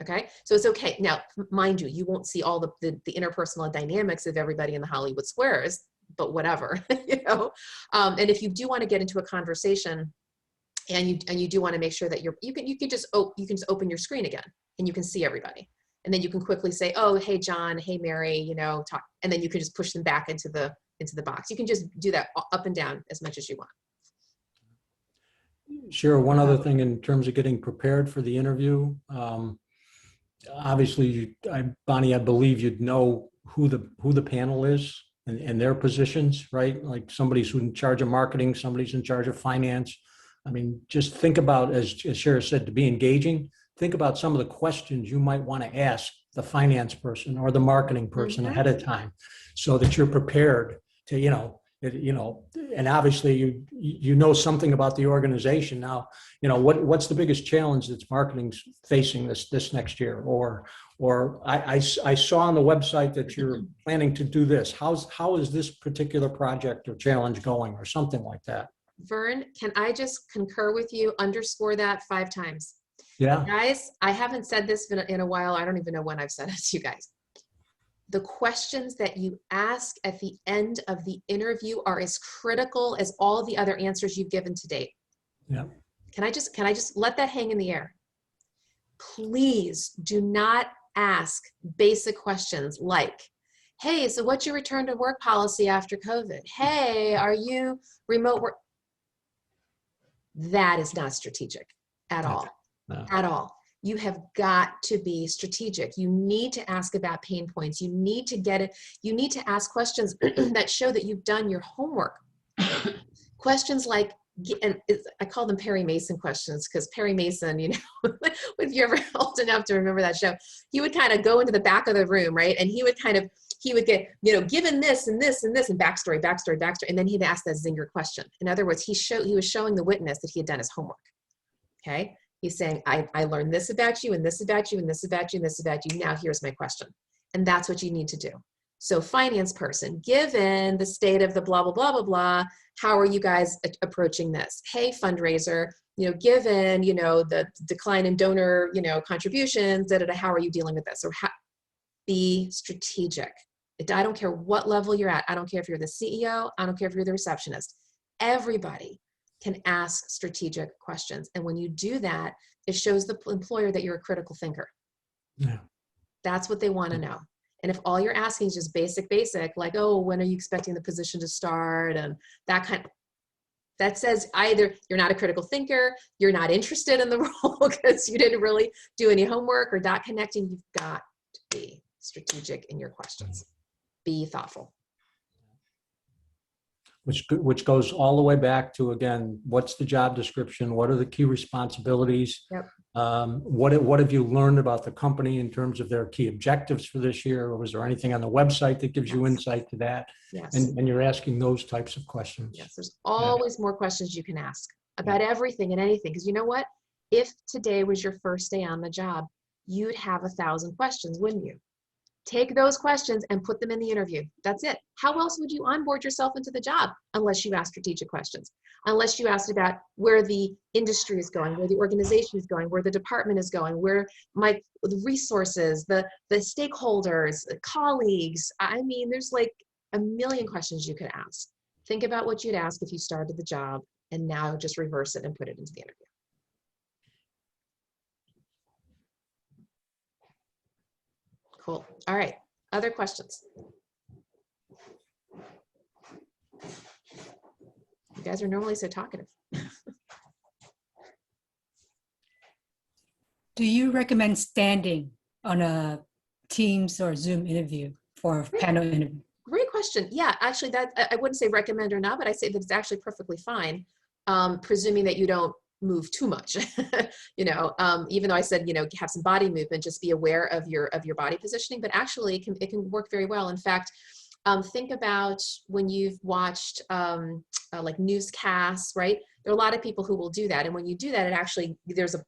[SPEAKER 1] Okay, so it's okay. Now, mind you, you won't see all the interpersonal dynamics of everybody in the Hollywood squares, but whatever, you know. And if you do want to get into a conversation, and you do want to make sure that you can just open your screen again, and you can see everybody. And then you can quickly say, oh, hey, John, hey, Mary, you know, talk. And then you can just push them back into the box. You can just do that up and down as much as you want.
[SPEAKER 4] Sure. One other thing in terms of getting prepared for the interview, obviously, Bonnie, I believe you'd know who the panel is and their positions, right? Like somebody's in charge of marketing, somebody's in charge of finance. I mean, just think about, as Shara said, to be engaging. Think about some of the questions you might want to ask the finance person or the marketing person ahead of time, so that you're prepared to, and obviously you know something about the organization now. You know what's the biggest challenge that's marketing's facing this next year, or I saw on the website that you're planning to do this. How is this particular project or challenge going, or something like that?
[SPEAKER 1] Vern, can I just concur with you? Underscore that 5 times.
[SPEAKER 4] Yeah.
[SPEAKER 1] Guys, I haven't said this in a while. I don't even know when I've said it to you guys. The questions that you ask at the end of the interview are as critical as all the other answers you've given to date.
[SPEAKER 4] Yeah.
[SPEAKER 1] Can I just let that hang in the air? Please do not ask basic questions like, hey, so what's your return to work policy after COVID? Hey, are you remote work? That is not strategic at all.
[SPEAKER 4] No.
[SPEAKER 1] At all. You have got to be strategic. You need to ask about pain points. You need to get it. You need to ask questions that show that you've done your homework. Questions like, and I call them Perry Mason questions, because Perry Mason, you know, if you're ever old enough to remember that show, he would kind of go into the back of the room, right? And he would get, you know, given this and this and this and backstory, and then he'd ask that zinger question. In other words, he was showing the witness that he had done his homework. Okay. He's saying, I learned this about you and this about you and this about you and this about you. Now here's my question. And that's what you need to do. So finance person, given the state of the blah, blah, blah, blah, blah, how are you guys approaching this? Hey, fundraiser, you know, given, you know, the decline in donor, you know, contributions, how are you dealing with this? Or be strategic. I don't care what level you're at. I don't care if you're the CEO. I don't care if you're the receptionist. Everybody can ask strategic questions. And when you do that, it shows the employer that you're a critical thinker.
[SPEAKER 4] Yeah.
[SPEAKER 1] That's what they want to know. And if all you're asking is just basic, like, oh, when are you expecting the position to start? And that says either you're not a critical thinker, you're not interested in the role because you didn't really do any homework, or not connecting. You've got to be strategic in your questions. Be thoughtful.
[SPEAKER 4] Which goes all the way back to, again, what's the job description? What are the key responsibilities?
[SPEAKER 1] Yep.
[SPEAKER 4] What have you learned about the company in terms of their key objectives for this year? Or was there anything on the website that gives you insight to that?
[SPEAKER 1] Yes.
[SPEAKER 4] And you're asking those types of questions.
[SPEAKER 1] Yes, there's always more questions you can ask about everything and anything. Because you know what? If today was your first day on the job, you'd have 1,000 questions, wouldn't you? Take those questions and put them in the interview. That's it. How else would you onboard yourself into the job unless you ask strategic questions? Unless you asked about where the industry is going, where the organization is going, where the department is going, where the resources, the stakeholders, the colleagues. I mean, there's like a million questions you could ask. Think about what you'd ask if you started the job, and now just reverse it and put it into the interview. Cool. All right. Other questions? guys are normally so talkative.
[SPEAKER 9] Do you recommend standing on a Teams or Zoom interview for a panel interview?
[SPEAKER 1] Great question. Yeah, actually that, I wouldn't say recommend or not, but I say that it's actually perfectly fine, presuming that you don't move too much. Even though I said, have some body movement, just be aware of your body positioning, but actually it can work very well. In fact, think about when you've watched like newscasts, right? There are a lot of people who will do that. And when you do that, it actually,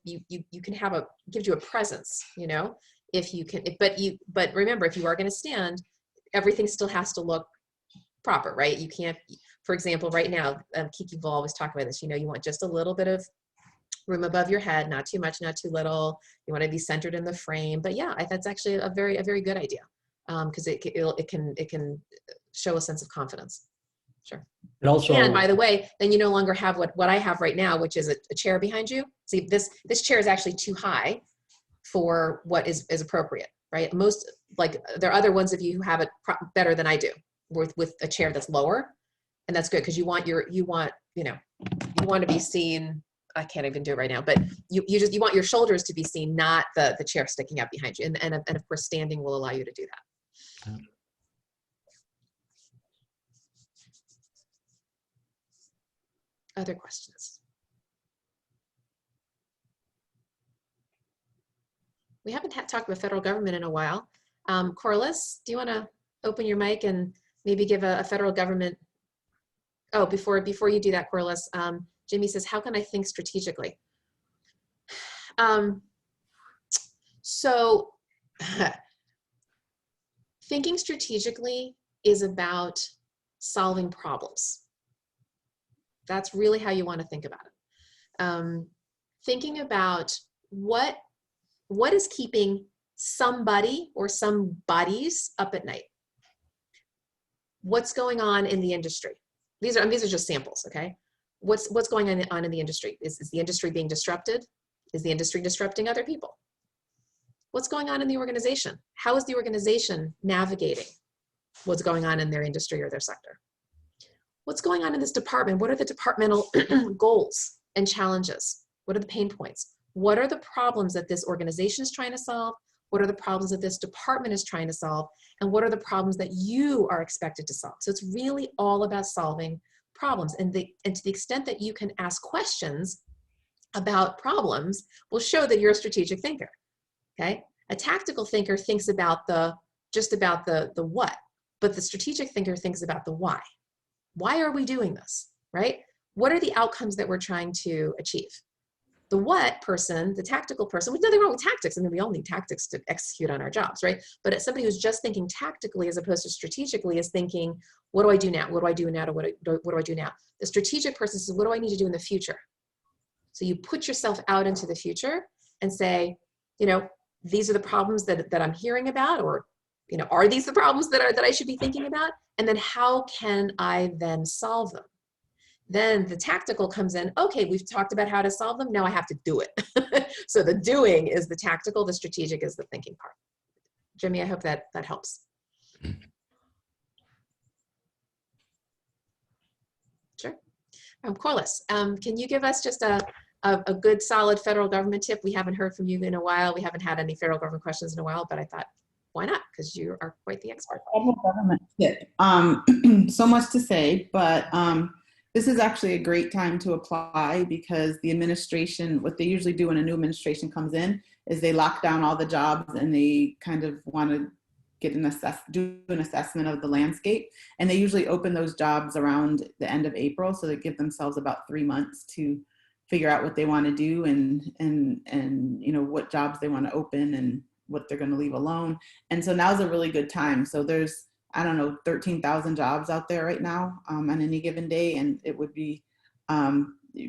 [SPEAKER 1] you can have gives you a presence, if you can, but remember, if you are going to stand, everything still has to look proper, right? You can't, for example, right now, Kiki will always talk about this, you want just a little bit of room above your head, not too much, not too little. You want to be centered in the frame. But yeah, that's actually a very good idea, because it can show a sense of confidence. Sure. And by the way, then you no longer have what I have right now, which is a chair behind you. See, this chair is actually too high for what is appropriate, right? Most, like, there are other ones of you who have it better than I do with a chair that's lower, and that's good because you want to be seen. I can't even do it right now, but you want your shoulders to be seen, not the chair sticking out behind you, and of course standing will allow you to do that. Other questions? We haven't talked about federal government in a while. Corliss, do you want to open your mic and maybe give a federal government? Oh, before you do that, Corliss, Jimmy says, how can I think strategically? So thinking strategically is about solving problems. That's really how you want to think about it. Thinking about what is keeping somebody or some bodies up at night. What's going on in the industry? These are just samples, okay? What's going on in the industry? Is the industry being disrupted? Is the industry disrupting other people? What's going on in the organization? How is the organization navigating what's going on in their industry or their sector? What's going on in this department? What are the departmental goals and challenges? What are the pain points? What are the problems that this organization is trying to solve? What are the problems that this department is trying to solve? And what are the problems that you are expected to solve? So it's really all about solving problems. And to the extent that you can ask questions about problems will show that you're a strategic thinker, okay? A tactical thinker thinks about just about the what, but the strategic thinker thinks about the why. Why are we doing this, right? What are the outcomes that we're trying to achieve? The what person, the tactical person, with nothing wrong with tactics. I mean, we all need tactics to execute on our jobs, right? But as somebody who's just thinking tactically as opposed to strategically is thinking, what do I do now? What do I do now? What do I do now? The strategic person says, what do I need to do in the future? So you put yourself out into the future and say, these are the problems that I'm hearing about, or, are these the problems that I should be thinking about? And then how can I then solve them? Then the tactical comes in, okay, we've talked about how to solve them, now I have to do it. So the doing is the tactical, the strategic is the thinking part. Jimmy, I hope that helps. Sure. Corliss, can you give us just a good solid federal government tip? We haven't heard from you in a while. We haven't had any federal government questions in a while, but I thought, why not? Because you are quite the expert.
[SPEAKER 10] Federal government tip. So much to say, but this is actually a great time to apply because the administration, what they usually do when a new administration comes in is they lock down all the jobs and they kind of want to get do an assessment of the landscape. And they usually open those jobs around the end of April. So they give themselves about 3 months to figure out what they want to do and what jobs they want to open and what they're going to leave alone. And so now's a really good time. So there's, 13,000 jobs out there right now on any given day. And it would be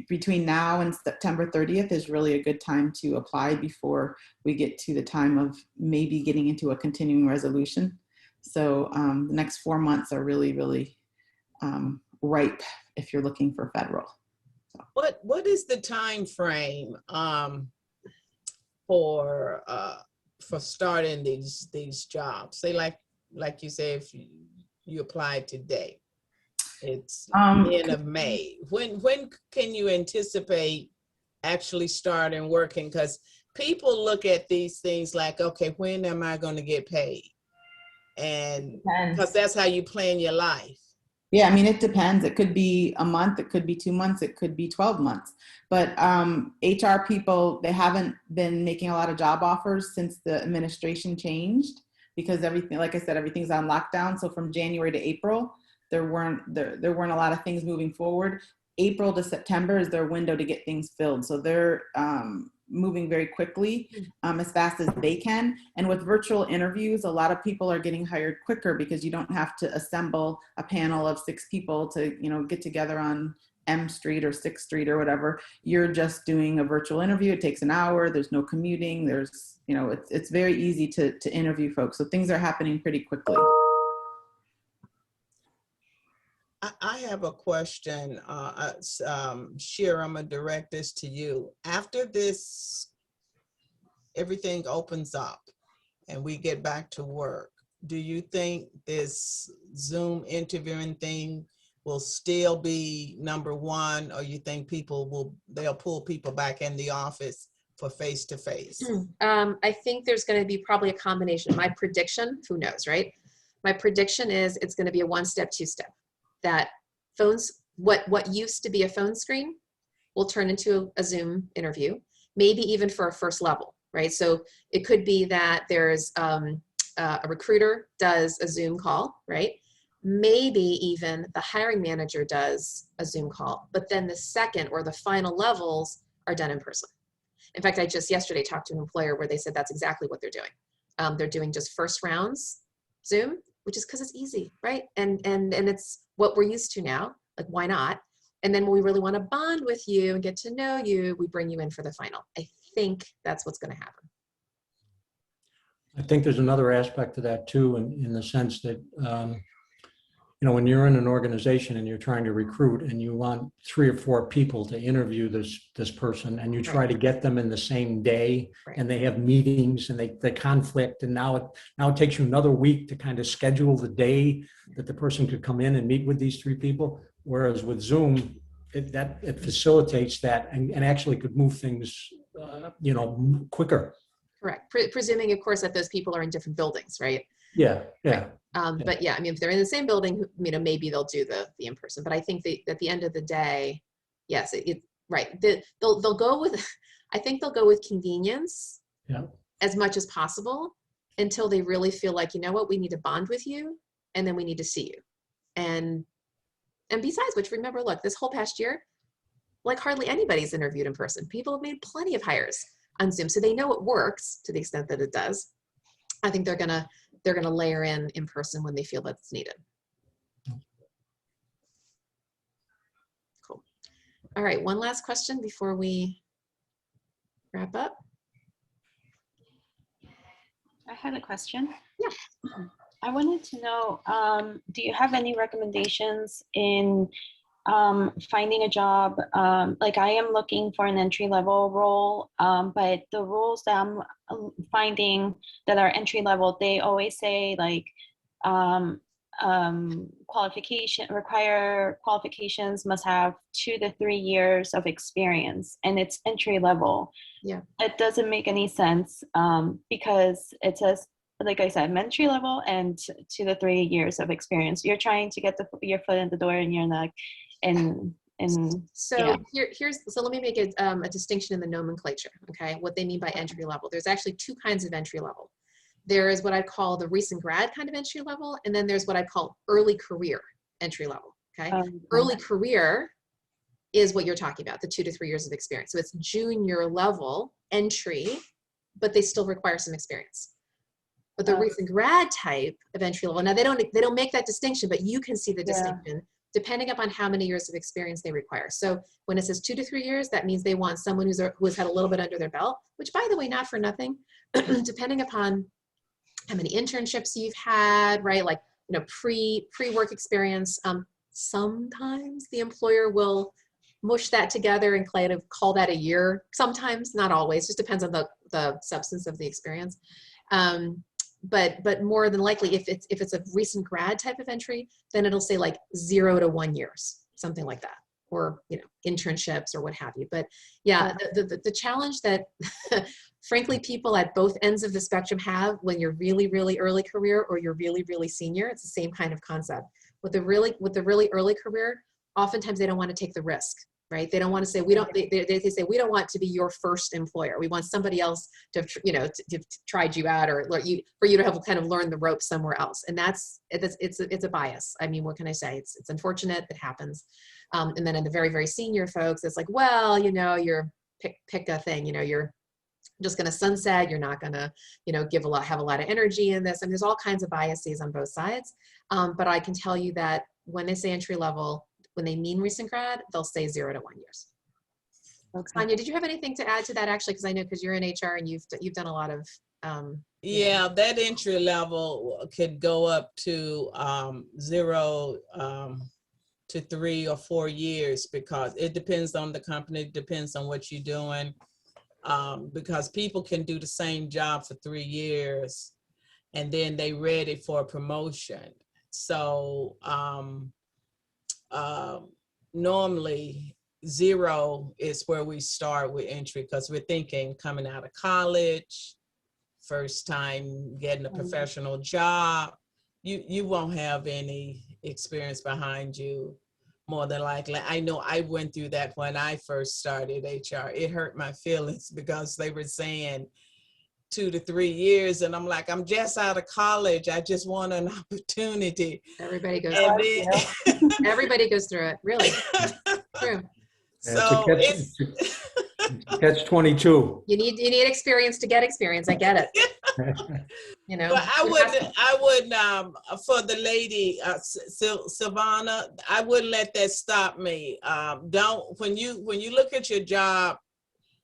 [SPEAKER 10] between now and September 30th is really a good time to apply before we get to the time of maybe getting into a continuing resolution. So the next 4 months are really, really ripe if you're looking for federal. So.
[SPEAKER 5] What is the time frame for starting these jobs? Say like you say, if you apply today. It's
[SPEAKER 10] Um,
[SPEAKER 5] end of May. When can you anticipate actually starting working? Because people look at these things like, okay, when am I going to get paid? And because that's how you plan your life.
[SPEAKER 10] Yeah, I mean, it depends. It could be a month, it could be 2 months, it could be 12 months. But HR people, they haven't been making a lot of job offers since the administration changed, because everything, like I said, everything's on lockdown. So from January to April, there weren't a lot of things moving forward. April to September is their window to get things filled. So they're moving very quickly, as fast as they can. And with virtual interviews, a lot of people are getting hired quicker because you don't have to assemble a panel of 6 people to, you know, get together on M Street or 6th Street or whatever. You're just doing a virtual interview. It takes an hour. There's no commuting. There's, you know, it's very easy to interview folks. So things are happening pretty quickly.
[SPEAKER 5] I have a question. Shira, I'm gonna direct this to you. After this, everything opens up and we get back to work, do you think this Zoom interviewing thing will still be number one, or you think they'll pull people back in the office for face-to-face?
[SPEAKER 1] I think there's going to be probably a combination. My prediction, who knows, right? My prediction is it's going to be a 1-step, 2-step. That phones, what used to be a phone screen will turn into a Zoom interview, maybe even for a first level, right? So it could be that there's a recruiter does a Zoom call, right? Maybe even the hiring manager does a Zoom call, but then the second or the final levels are done in person. In fact, I just yesterday talked to an employer where they said that's exactly what they're doing. They're doing just first rounds Zoom, which is because it's easy, right? And it's what we're used to now. Like, why not? And then when we really want to bond with you and get to know you, we bring you in for the final. I think that's what's going to happen.
[SPEAKER 4] I think there's another aspect to that too, in the sense that, you know, when you're in an organization and you're trying to recruit and you want 3 or 4 people to interview this person, and you try to get them in the same day, and they have meetings and they conflict, and now it takes you another week to kind of schedule the day that the person could come in and meet with these 3 people. Whereas with Zoom, it facilitates that and actually could move things, you know, quicker.
[SPEAKER 1] Correct. Presuming, of course, that those people are in different buildings, right?
[SPEAKER 4] Yeah.
[SPEAKER 1] But yeah, I mean, if they're in the same building, you know, maybe they'll do the in-person. But I think at the end of the day, yes, right. They'll go with, I think they'll go with convenience as much as possible until they really feel like, you know what, we need to bond with you, and then we need to see you. And besides which, remember, look, this whole past year, like hardly anybody's interviewed in person. People have made plenty of hires on Zoom, so they know it works to the extent that it does. I think they're gonna layer in person when they feel that it's needed. Cool. All right, one last question before we wrap up.
[SPEAKER 11] I had a question.
[SPEAKER 1] Yeah.
[SPEAKER 11] I wanted to know, do you have any recommendations in finding a job? Like, I am looking for an entry-level role, but the roles that I'm finding that are entry-level, they always say like require qualifications, must have 2 to 3 years of experience, and it's entry-level.
[SPEAKER 1] Yeah.
[SPEAKER 11] It doesn't make any sense because it says, like I said, entry level and 2 to 3 years of experience. You're trying to get your foot in the door, and you're not.
[SPEAKER 1] So let me make a distinction in the nomenclature. Okay, what they mean by entry level. There's actually 2 kinds of entry level. There is what I call the recent grad kind of entry level, and then there's what I call early career entry level. Okay, early career is what you're talking about, the 2 to 3 years of experience. So it's junior level entry, but they still require some experience. But the recent grad type of entry level, now they don't make that distinction, but you can see the distinction depending upon how many years of experience they require. So when it says 2 to 3 years, that means they want someone who has had a little bit under their belt, which, by the way, not for nothing, depending upon how many internships you've had, right? Like, you know, pre-work experience. Sometimes the employer will mush that together and kind of call that a year. Sometimes, not always, just depends on the substance of the experience. but more than likely, if it's a recent grad type of entry, then it'll say like 0 to 1 years, something like that, or internships or what have you. But yeah, the challenge that frankly people at both ends of the spectrum have when you're really, really early career or you're really, really senior, it's the same kind of concept. With the really early career, oftentimes they don't want to take the risk. Right? They don't want to say, they say, we don't want to be your first employer. We want somebody else to tried you out, or for you to have kind of learned the ropes somewhere else. And it's a bias. I mean, what can I say? It's unfortunate, it happens. And then in the very, very senior folks, it's like, well, you're pick a thing, you're just going to sunset. You're not going to, have a lot of energy in this. And there's all kinds of biases on both sides. But I can tell you that when they say entry level, when they mean recent grad, they'll say 0 to 1 years. Okay. Sonia, did you have anything to add to that actually? Because I know you're in HR and you've done a lot of.
[SPEAKER 5] Yeah, that entry level could go up to 0 to 3 or 4 years, because it depends on the company, depends on what you're doing. Because people can do the same job for 3 years and then they ready for a promotion. So normally 0 is where we start with entry, because we're thinking coming out of college, first time getting a professional job. You won't have any experience behind you, more than likely. I know I went through that when I first started HR. It hurt my feelings because they were saying 2 to 3 years, and I'm like, I'm just out of college. I just want an opportunity.
[SPEAKER 1] Everybody goes through it. Everybody goes through it, really. True.
[SPEAKER 5] So
[SPEAKER 4] it's catch-22.
[SPEAKER 1] You need experience to get experience. I get it.
[SPEAKER 5] But I wouldn't for the lady Silvana, I wouldn't let that stop me. When you look at your job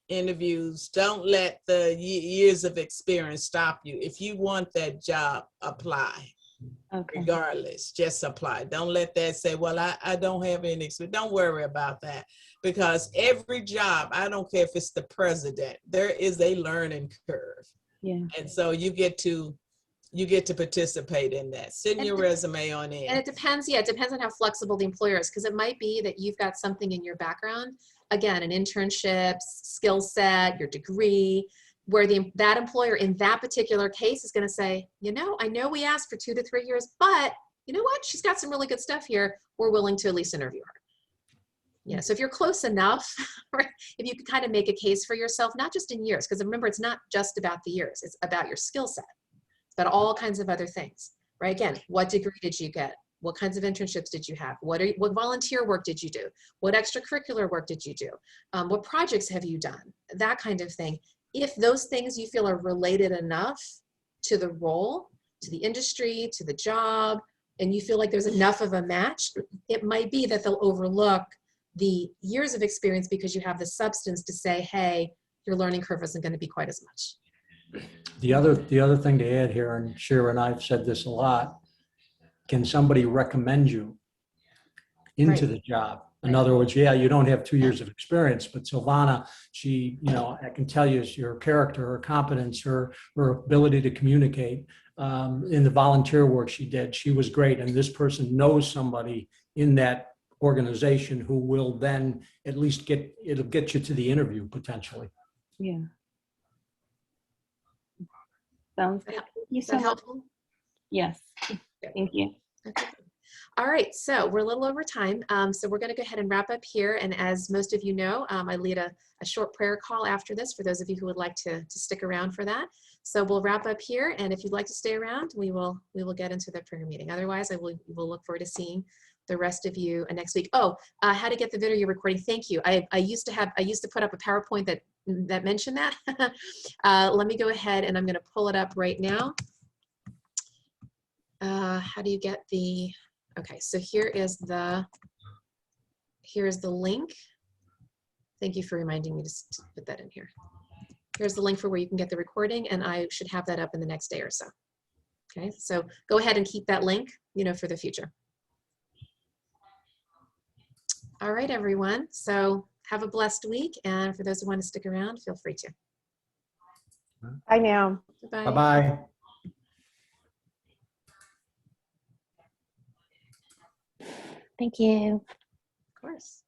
[SPEAKER 5] interviews, don't let the years of experience stop you. If you want that job, apply. Okay. Regardless, just apply. Don't let that say, well, I don't have any experience. Don't worry about that, because every job, I don't care if it's the president, there is a learning curve. Yeah. And so you get to participate in that. Send your resume on in.
[SPEAKER 1] And it depends on how flexible the employer is, because it might be that you've got something in your background, again, an internship, skill set, your degree, where that employer in that particular case is going to say, I know we asked for 2 to 3 years, but you know what? She's got some really good stuff here. We're willing to at least interview her. Yeah, so if you're close enough, right, if you can kind of make a case for yourself, not just in years, because remember, it's not just about the years, it's about your skill set. It's about all kinds of other things, right? Again, what degree did you get? What kinds of internships did you have? What volunteer work did you do? What extracurricular work did you do? What projects have you done? That kind of thing. If those things you feel are related enough to the role, to the industry, to the job, and you feel like there's enough of a match, it might be that they'll overlook the years of experience because you have the substance to say, hey, your learning curve isn't going to be quite as much.
[SPEAKER 4] The other thing to add here, and Shira and I've said this a lot, can somebody recommend you into the job? In other words, yeah, you don't have 2 years of experience, but Silvana, she, I can tell you your character, her competence, her ability to communicate, in the volunteer work she did, she was great. And this person knows somebody in that organization who will then at least it'll get you to the interview potentially.
[SPEAKER 11] Yeah. Sounds good. Thank you so much. Yes. Thank you.
[SPEAKER 1] Okay. All right, so we're a little over time, so we're going to go ahead and wrap up here. And as most of you know, I lead a short prayer call after this for those of you who would like to stick around for that. So we'll wrap up here, and if you'd like to stay around, we will get into the prayer meeting. Otherwise, we will look forward to seeing the rest of you next week. Oh, how to get the video recording? Thank you. I used to put up a PowerPoint that mentioned that. Let me go ahead and I'm going to pull it up right now. How do you get the? Okay, so here is the link. Thank you for reminding me to put that in here. Here's the link for where you can get the recording, and I should have that up in the next day or so. Okay, so go ahead and keep that link, for the future. All right, everyone. So have a blessed week, and for those who want to stick around, feel free to.
[SPEAKER 3] Bye now.
[SPEAKER 1] Bye.
[SPEAKER 4] Bye-bye.
[SPEAKER 11] Thank you.
[SPEAKER 1] Of course.